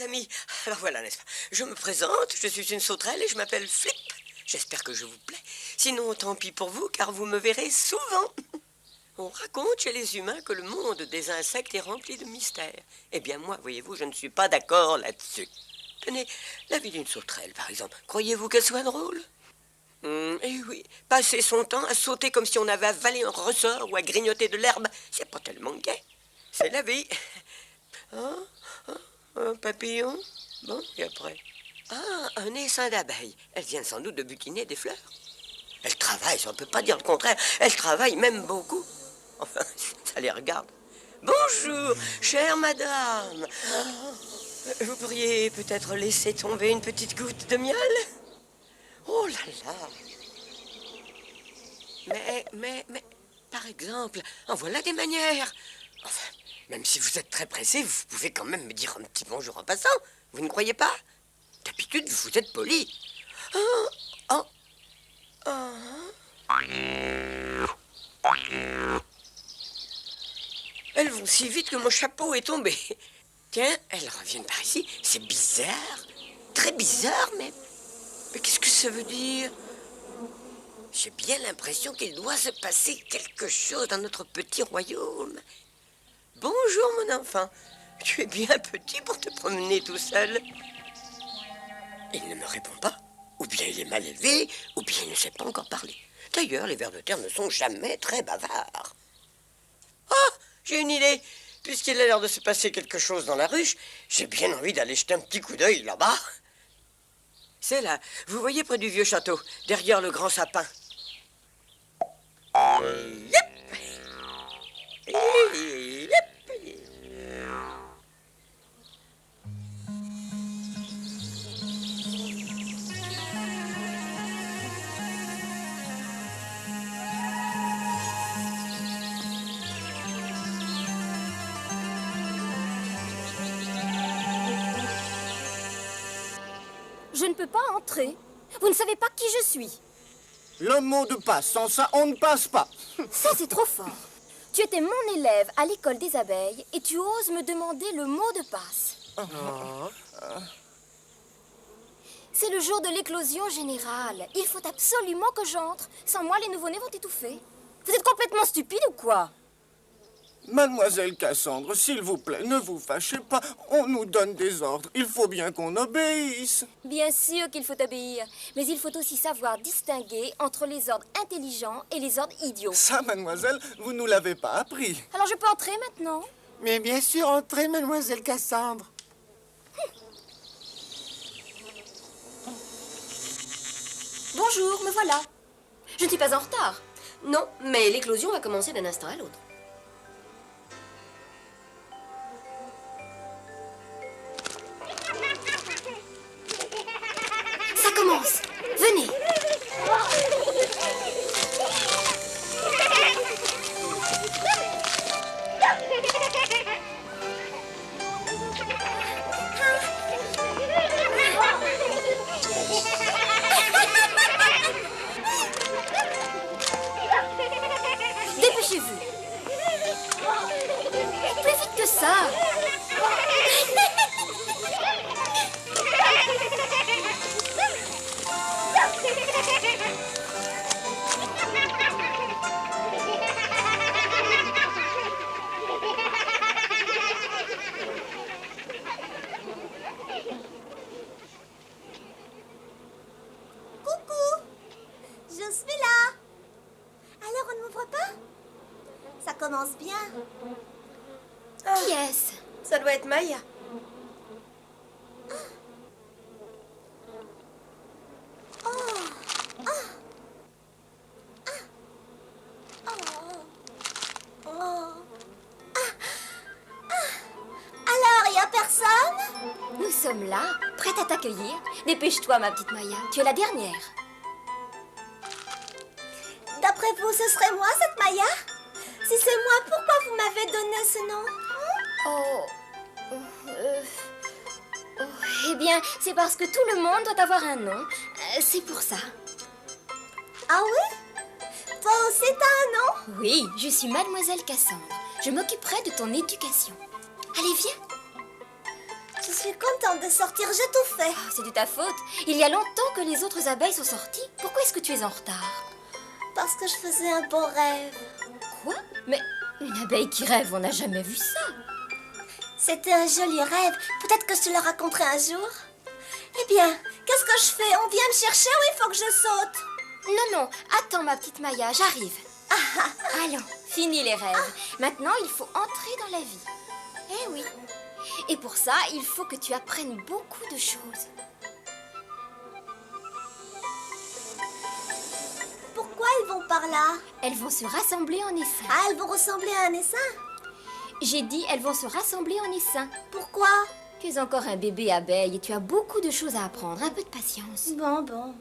les amis, alors voilà, n'est-ce pas? Je me présente, je suis une sauterelle et je m'appelle Flip. J'espère que je vous plais. Sinon, tant pis pour vous, car vous me verrez souvent. On raconte chez les humains que le monde des insectes est rempli de mystères. Eh bien, moi, voyez-vous, je ne suis pas d'accord là-dessus. Tenez, la vie d'une sauterelle, par exemple. Croyez-vous qu'elle soit drôle? Eh oui, passer son temps à sauter comme si on avait avalé un ressort ou à grignoter de l'herbe, c'est pas tellement gai. C'est la vie. Un papillon. Bon, et après? Ah, un essaim d'abeilles. Elles viennent sans doute de butiner des fleurs. Elles travaillent, on ne peut pas dire le contraire. Elles travaillent même beaucoup. Enfin, ça les regarde. Bonjour, chère madame. Vous pourriez peut-être laisser tomber une petite goutte de miel? Oh là là. Mais, par exemple, en voilà des manières. Enfin, même si vous êtes très pressé, vous pouvez quand même me dire un petit bonjour en passant. Vous ne croyez pas? D'habitude, vous êtes poli. Elles vont si vite que mon chapeau est tombé. Tiens, elles reviennent par ici. C'est bizarre. Très bizarre, mais... Mais qu'est-ce que ça veut dire? J'ai bien l'impression qu'il doit se passer quelque chose dans notre petit royaume. Bonjour, mon enfant. Tu es bien petit pour te promener tout seul. Il ne me répond pas. Ou bien il est mal élevé, ou bien il ne sait pas encore parler. D'ailleurs, les vers de terre ne sont jamais très bavards. Oh, j'ai une idée. Puisqu'il a l'air de se passer quelque chose dans la ruche, j'ai bien envie d'aller jeter un petit coup d'œil là-bas. C'est là, vous voyez près du vieux château, derrière le grand sapin. Yep. Yep. Je ne peux pas entrer. Vous ne savez pas qui je suis. Le mot de passe, sans ça, on ne passe pas. Ça, c'est trop fort. Tu étais mon élève à l'école des abeilles et tu oses me demander le mot de passe. C'est le jour de l'éclosion générale. Il faut absolument que j'entre. Sans moi, les nouveau-nés vont étouffer. Vous êtes complètement stupide ou quoi? Mademoiselle Cassandre, s'il vous plaît, ne vous fâchez pas. On nous donne des ordres. Il faut bien qu'on obéisse. Bien sûr qu'il faut obéir. Mais il faut aussi savoir distinguer entre les ordres intelligents et les ordres idiots. Ça, mademoiselle, vous nous l'avez pas appris. Alors je peux entrer maintenant? Mais bien sûr, entrez, mademoiselle Cassandre. Bonjour, me voilà. Je ne suis pas en retard. Non, mais l'éclosion va commencer d'un instant à l'autre. Ça commence. Venez. Dépêchez-vous. Plus vite que ça. Coucou, je suis là. Alors on ne m'ouvre pas? Ça commence bien. Qui est-ce? Ça doit être Maya. Alors, il y a personne? Nous sommes là, prêtes à t'accueillir. Dépêche-toi, ma petite Maya. Tu es la dernière. D'après vous, ce serait moi, cette Maya? Si c'est moi, pourquoi vous m'avez donné ce nom? Eh bien, c'est parce que tout le monde doit avoir un nom. C'est pour ça. Ah oui? Toi aussi, t'as un nom? Oui, je suis Mademoiselle Cassandre. Je m'occuperai de ton éducation. Allez, viens. Je Je suis contente de sortir, j'ai tout fait. C'est de ta faute. Il y a longtemps que les autres abeilles sont sorties. Pourquoi est-ce que tu es en retard? Parce que je faisais un beau rêve. Quoi? Mais une abeille qui rêve, on n'a jamais vu ça. C'était un joli rêve. Peut-être que je te le raconterai un jour. Eh bien, qu'est-ce que je fais? On vient me chercher ou il faut que je saute? Non, non, attends ma petite Maya, j'arrive. Allons, fini les rêves. Maintenant, il faut entrer dans la vie. Eh oui. Et pour ça, il faut que tu apprennes beaucoup de choses. Pourquoi elles vont par là? Elles vont se rassembler en essaim. Ah, elles vont ressembler à un essaim? J'ai dit, elles vont se rassembler en essaim. Pourquoi? Tu es encore un bébé abeille et tu as beaucoup de choses à apprendre. Un peu de patience. Bon.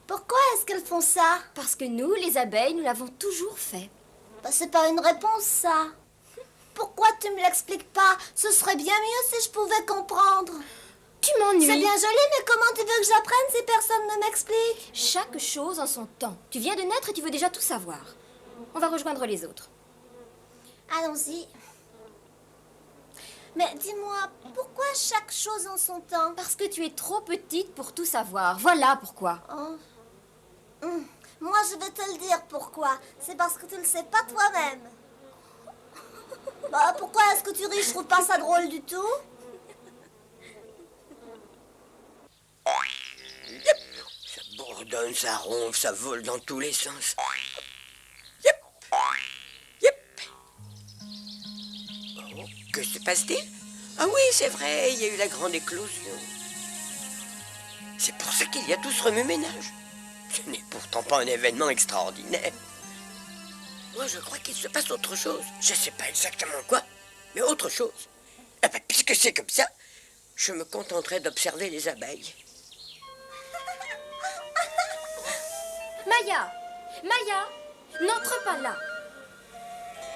Pourquoi est-ce qu'elles font ça? Parce que nous, les abeilles, nous l'avons toujours fait. Bah, c'est pas une réponse, ça. Pourquoi tu me l'expliques pas? Ce serait bien mieux si je pouvais comprendre. Tu m'ennuies. C'est bien joli, mais comment tu veux que j'apprenne si personne ne m'explique? Chaque chose en son temps. Tu viens de naître et tu veux déjà tout savoir. On va rejoindre les autres. Allons-y. Mais dis-moi, pourquoi chaque chose en son temps? Parce que tu es trop petite pour tout savoir. Voilà pourquoi. Oh. Moi, je vais te le dire pourquoi. C'est parce que tu le sais pas toi-même. Bah, pourquoi est-ce que tu ris? Je trouve pas ça drôle du tout. Yep. Ça bourdonne, ça ronfle, ça vole dans tous les sens. Yep. Yep. Oh, que se passe-t-il? Ah oui, c'est vrai, il y a eu la grande éclosion. C'est pour ça qu'il y a tout ce remue-ménage. Ce n'est pourtant pas un événement extraordinaire. Moi, je crois qu'il se passe autre chose. Je ne sais pas exactement quoi, mais autre chose. Ah ben, puisque c'est comme ça, je me contenterai d'observer les abeilles. Maya! Maya! N'entre pas là!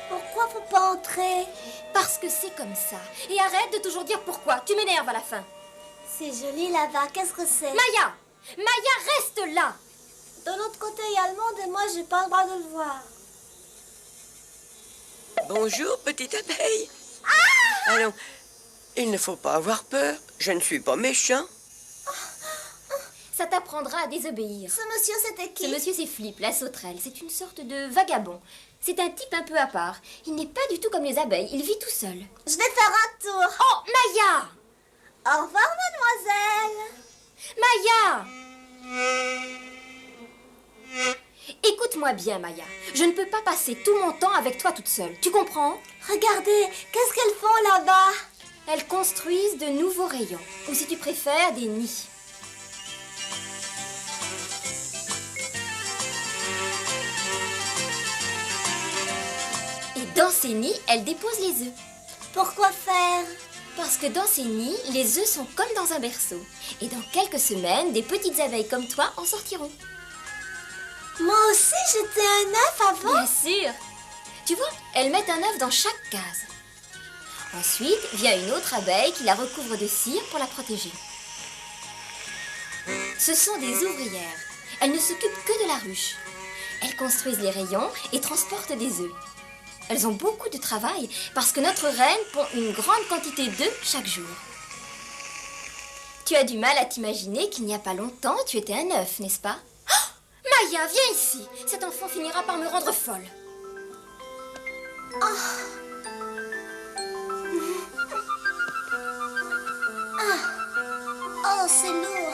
Pourquoi faut pas entrer? Parce que c'est comme ça. Et arrête de toujours dire pourquoi. Tu m'énerves à la fin. C'est joli là-bas. Qu'est-ce que c'est? Maya! Maya, reste là! De l'autre côté, il y a le monde et moi, j'ai pas le droit de le voir. Bonjour, petite abeille. Allons, il ne faut pas avoir peur. Je ne suis pas méchant. Ça t'apprendra à désobéir. Ce monsieur, c'était qui? Ce monsieur, c'est Flip, la sauterelle. C'est une sorte de vagabond. C'est un type un peu à part. Il n'est pas du tout comme les abeilles. Il vit tout seul. Je vais faire un tour. Oh, Maya! Au revoir, mademoiselle. Maya! Écoute-moi bien, Maya. Je ne peux pas passer tout mon temps avec toi toute seule. Tu comprends? Regardez, qu'est-ce qu'elles font là-bas? Elles construisent de nouveaux rayons. Ou si tu préfères, des nids. Et dans ces nids, elles déposent les œufs. Pourquoi faire? Parce que dans ces nids, les œufs sont comme dans un berceau. Et dans quelques semaines, des petites abeilles comme toi en sortiront. Moi aussi, j'étais un œuf avant. Bien sûr. Tu vois, elles mettent un œuf dans chaque case. Ensuite, vient une autre abeille qui la recouvre de cire pour la protéger. Ce sont des ouvrières. Elles ne s'occupent que de la ruche. Elles construisent les rayons et transportent des œufs. Elles ont beaucoup de travail parce que notre reine pond une grande quantité d'œufs chaque jour. Tu as du mal à t'imaginer qu'il n'y a pas longtemps, tu étais un œuf, n'est-ce pas? Oh, Maya, viens ici. Cet enfant finira par me rendre folle. Oh, c'est lourd.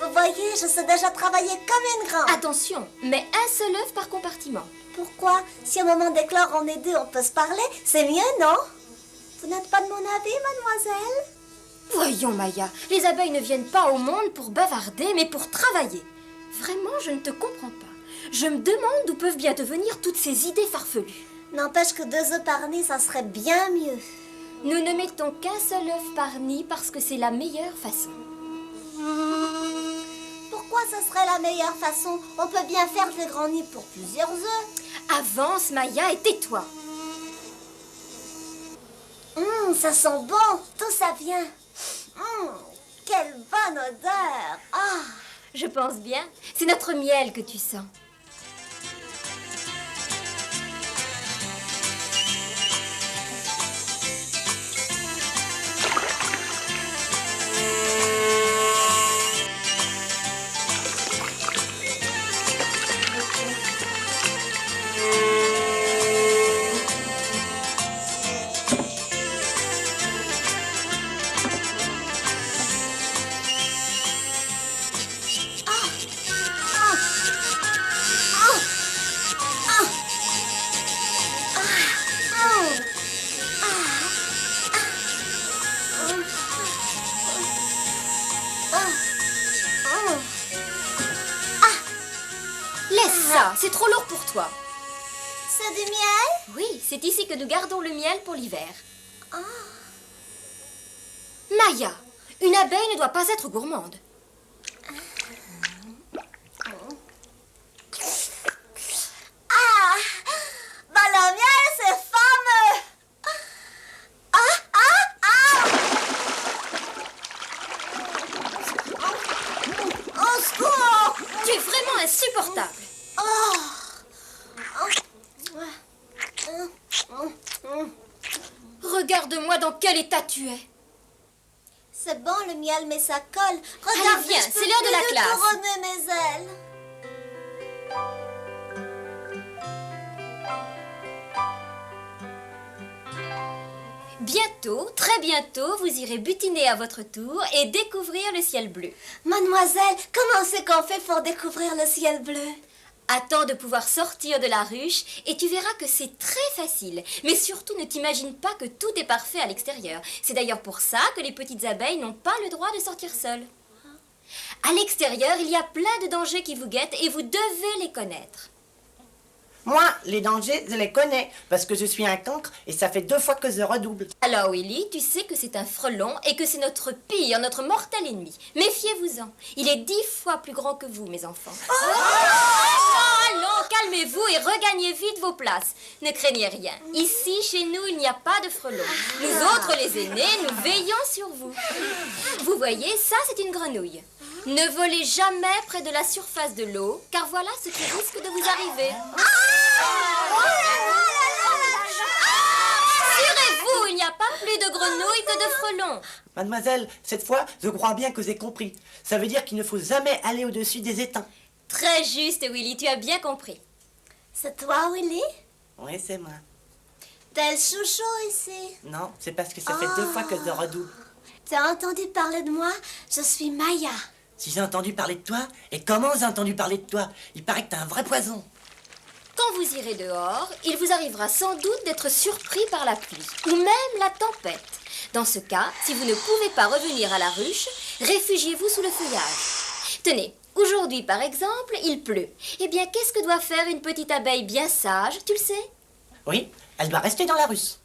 Vous voyez, je sais déjà travailler comme une grande. Attention, mais un seul œuf par compartiment. Pourquoi? Si au moment d'éclore on est deux, on peut se parler, c'est mieux, non? Vous n'êtes pas de mon avis, mademoiselle? Voyons, Maya, les abeilles ne viennent pas au monde pour bavarder, mais pour travailler. Vraiment, je ne te comprends pas. Je me demande d'où peuvent bien te venir toutes ces idées farfelues. N'empêche que 2 œufs par nid, ça serait bien mieux. Nous ne mettons qu'un seul œuf par nid parce que c'est la meilleure façon. Pourquoi ce serait la meilleure façon? On peut bien faire des grands nids pour plusieurs œufs. Avance, Maya, et tais-toi. ça sent bon, d'où ça vient? Quelle bonne odeur! Ah! Je pense bien. C'est notre miel que tu sens. Laisse ça, c'est trop lourd pour toi. C'est du miel? Oui, c'est ici que nous gardons le miel pour l'hiver. Maya, une abeille ne doit pas être gourmande. Ah! Bah le miel, c'est fameux! Au secours! Tu es vraiment insupportable. Regarde-moi dans quel état tu es. C'est bon le miel, mais ça colle. Regarde, Allez, viens, je peux c'est l'heure de la plus classe. couronner mes ailes. Bientôt, très bientôt, vous irez butiner à votre tour et découvrir le ciel bleu. Mademoiselle, comment c'est qu'on fait pour découvrir le ciel bleu? Attends de pouvoir sortir de la ruche et tu verras que c'est très facile. Mais surtout, ne t'imagine pas que tout est parfait à l'extérieur. C'est d'ailleurs pour ça que les petites abeilles n'ont pas le droit de sortir seules. À l'extérieur, il y a plein de dangers qui vous guettent et vous devez les connaître. Moi, les dangers, je les connais, parce que je suis un cancre et ça fait 2 fois que je redouble. Alors Willy, tu sais que c'est un frelon et que c'est notre pire, notre mortel ennemi. Méfiez-vous-en. Il est 10 fois plus grand que vous, mes enfants. Allons, calmez-vous et regagnez vite vos places. Ne craignez rien. Ici, chez nous, il n'y a pas de frelons. Nous autres, les aînés, nous veillons sur vous. Vous voyez, ça, c'est une grenouille. Ne volez jamais près de la surface de l'eau, car voilà ce qui risque de vous arriver. Rassurez-vous, il n'y a pas plus de grenouilles que de frelons. Mademoiselle, cette fois, je crois bien que j'ai compris. Ça veut dire qu'il ne faut jamais aller au-dessus des étangs. Très juste, Willy, tu as bien compris. C'est toi, Willy? Oui, c'est moi. T'es le chouchou ici. Non, c'est parce que ça fait 2 fois que je redouble. T'as entendu parler de moi? Je suis Maya. Si j'ai entendu parler de toi, et comment j'ai entendu parler de toi? Il paraît que t'as un vrai poison. Quand vous irez dehors, il vous arrivera sans doute d'être surpris par la pluie, ou même la tempête. Dans ce cas, si vous ne pouvez pas revenir à la ruche, réfugiez-vous sous le feuillage. Tenez, aujourd'hui par exemple, il pleut. Eh bien, qu'est-ce que doit faire une petite abeille bien sage, tu le sais? Oui, elle doit rester dans la ruche.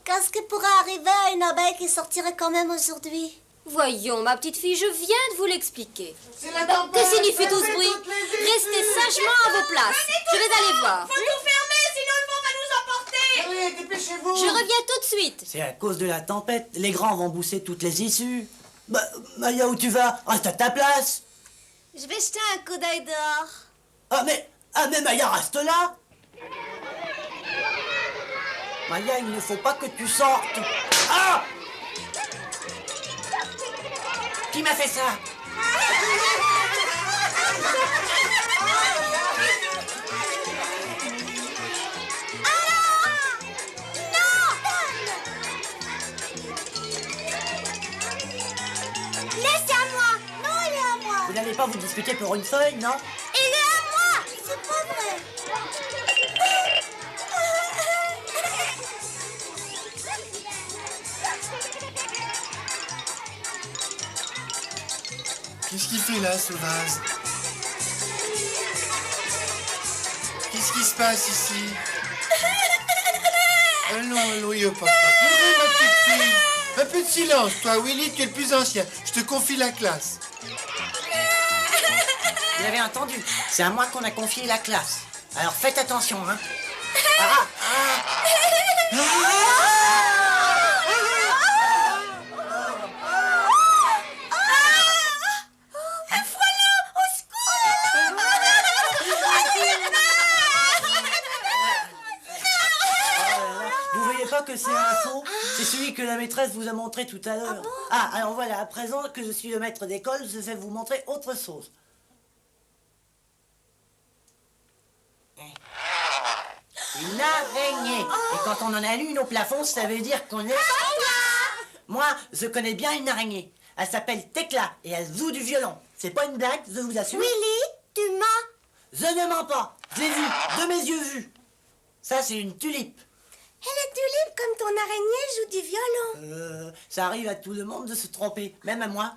Qu'est-ce qui pourrait arriver à une abeille qui sortirait quand même aujourd'hui? Voyons, ma petite fille, je viens de vous l'expliquer. C'est la Que tempête, signifie tout ce fermez bruit? toutes les vitres. Restez sagement à vos places. Je vais aller voir. Faut tout fermer, sinon le vent va nous emporter. Allez, dépêchez-vous. Je reviens tout de suite. C'est à cause de la tempête. Les grands vont bousser toutes les issues. Bah, Maya, où tu vas? Reste à ta place. Je vais jeter un coup d'œil dehors. Ah mais Maya, reste là. Maya, il ne faut pas que tu sortes. Ah! Qui m'a fait ça? Laissez à moi. Non, il est à moi. Vous n'allez pas vous disputer pour une feuille, non? Il est à moi. C'est pas vrai. Qu'est-ce qu'il fait là, ce vase? Qu'est-ce qui se passe ici? Allons, yo, papa. Ouvrez, ma petite fille. Un peu de silence, toi, Willy, tu es le plus ancien. Je te confie la classe. Vous avez entendu? C'est à moi qu'on a confié la classe. Alors faites attention, hein? pas que c'est un faux? C'est celui que la maîtresse vous a montré tout à l'heure. Alors voilà, à présent que je suis le maître d'école, je vais vous montrer autre chose. Une araignée. Et quand on en a une au plafond, ça veut dire qu'on est... Moi, je connais bien une araignée. Elle s'appelle Tecla et elle joue du violon. C'est pas une blague, je vous assure. Willy, tu mens. Je ne mens pas. Je l'ai vu, de mes yeux vus. Ça, c'est une tulipe. Et les tulipes, comme ton araignée, joue du violon. Ça arrive à tout le monde de se tromper, même à moi.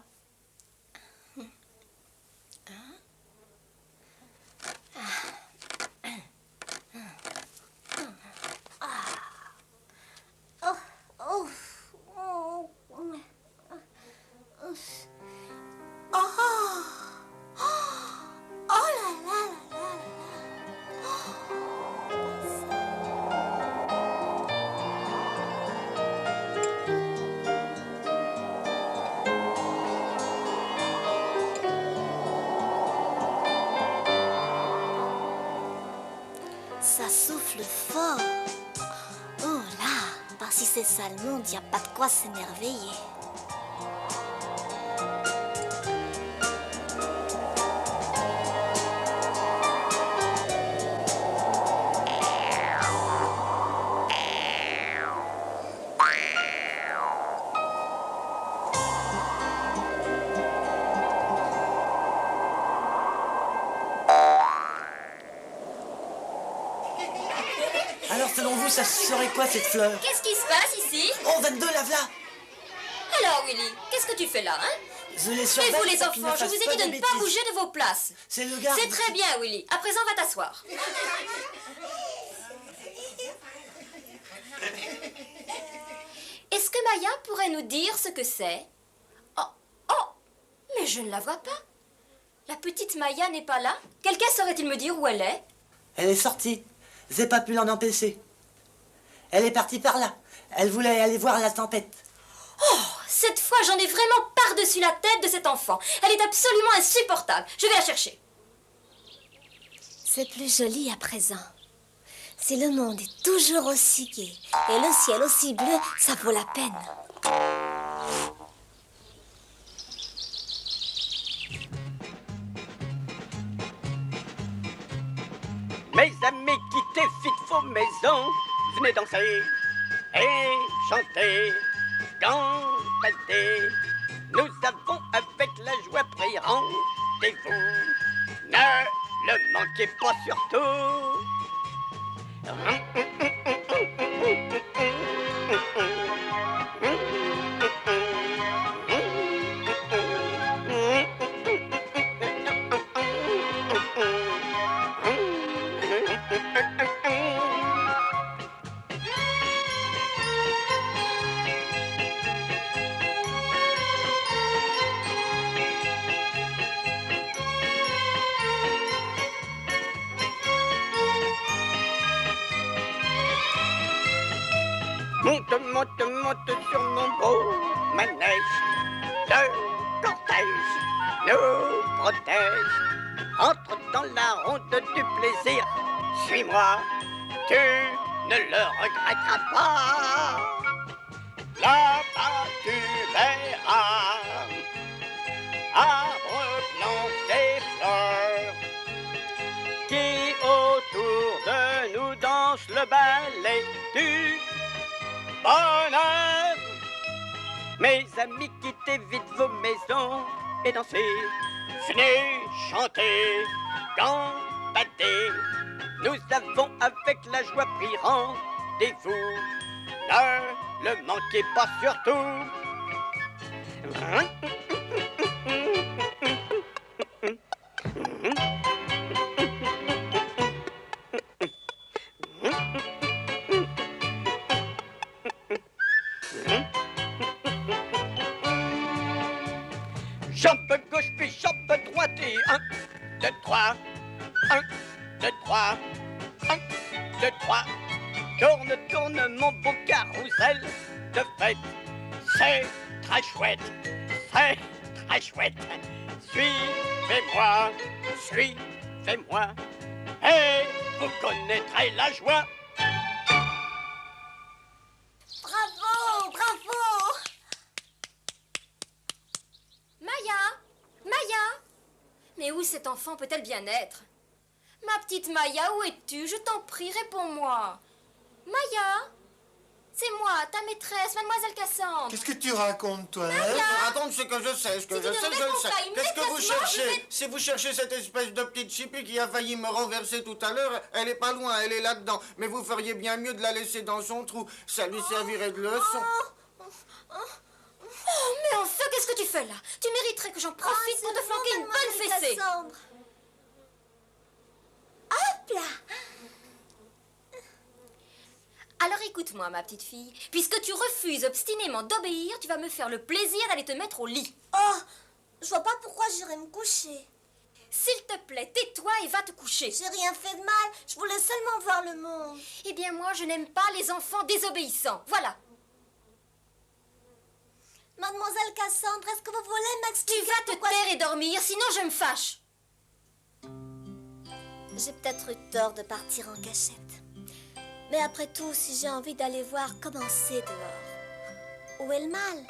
Ça souffle fort. Oh là, par si c'est ça le monde, y a pas de quoi s'émerveiller. Alors, selon vous, ça serait quoi cette fleur? Qu'est-ce qui se passe ici? Oh, 22, la v'là! Alors, Willy, qu'est-ce que tu fais là, hein? Je les Et surveille vous, les pour qu'ils ne enfants, je fassent vous ai dit de ne pas bêtises. bouger de vos places. C'est le garde. C'est très bien, Willy. À présent, va t'asseoir. Est-ce que Maya pourrait nous dire ce que c'est? Oh, mais je ne la vois pas. La petite Maya n'est pas là. Quelqu'un saurait-il me dire où elle est? Elle est sortie. J'ai pas pu l'en empêcher. Elle est partie par là. Elle voulait aller voir la tempête. Oh, cette fois, j'en ai vraiment par-dessus la tête de cet enfant. Elle est absolument insupportable. Je vais la chercher. C'est plus joli à présent. Si le monde est toujours aussi gai et le ciel aussi bleu, ça vaut la peine. Mes amis, quittez vite vos maisons, venez danser et chanter, canter. Nous avons avec la joie pris rendez-vous. Ne le manquez pas surtout. Monte, monte, monte sur mon beau manège. Le cortège nous protège. Entre dans la ronde du plaisir. Suis-moi, tu ne le regretteras pas. Là-bas tu verras arbres, plantes et fleurs qui autour de nous dansent le ballet du bonheur. Mes amis, quittez vite vos maisons et dansez. Venez chanter, gambader. Nous avons avec la joie pris rendez-vous. Ne le manquez pas surtout. Jambe gauche puis jambe droite et 1, 2, 3. 1, 2, 3. 1, 2, 3. Tourne, tourne mon beau carrousel de fête. C'est très chouette, c'est très chouette. Suivez-moi, suivez-moi, et vous connaîtrez la joie. cet enfant peut-elle bien être? Ma petite Maya, où es-tu? Je t'en prie, réponds-moi. Maya? C'est moi, ta maîtresse, mademoiselle Cassandre. Qu'est-ce que tu racontes, toi hein? Raconte ce que je sais, ce que Si tu je ne sais, je le réponds sais. pas Qu'est-ce que vous immédiatement, cherchez? Si vous cherchez cette espèce de petite chipie qui a failli me renverser tout à l'heure, elle est pas loin, elle est là-dedans. Mais vous feriez bien mieux de la laisser dans son trou. Ça lui servirait de leçon. Oh, mais enfin, qu'est-ce que tu fais là? Tu mériterais que j'en profite pour te flanquer une bonne fessée. Cassandre. Hop là! Alors écoute-moi, ma petite fille. Puisque tu refuses obstinément d'obéir, tu vas me faire le plaisir d'aller te mettre au lit. Oh, je vois pas pourquoi j'irais me coucher. S'il te plaît, tais-toi et va te coucher. J'ai rien fait de mal, je voulais seulement voir le monde. Eh bien, moi, je n'aime pas les enfants désobéissants. Voilà. Mademoiselle Cassandre, est-ce que vous voulez Tu m'expliquer vas te pourquoi taire et dormir, sinon je me fâche. J'ai peut-être eu tort de partir en cachette. Mais après tout, si j'ai envie d'aller voir comment c'est dehors, où est le mal?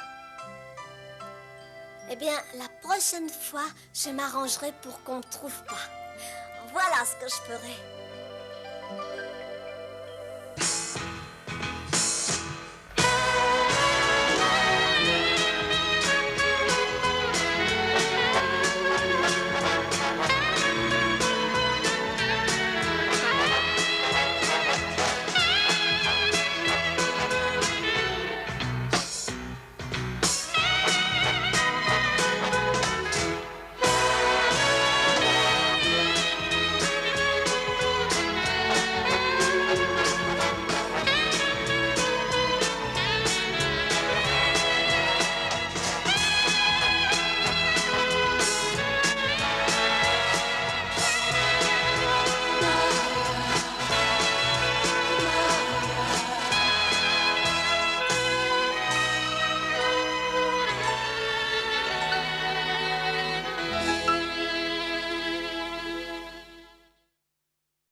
Eh bien, la prochaine fois, je m'arrangerai pour qu'on ne trouve pas. Voilà ce que je ferai.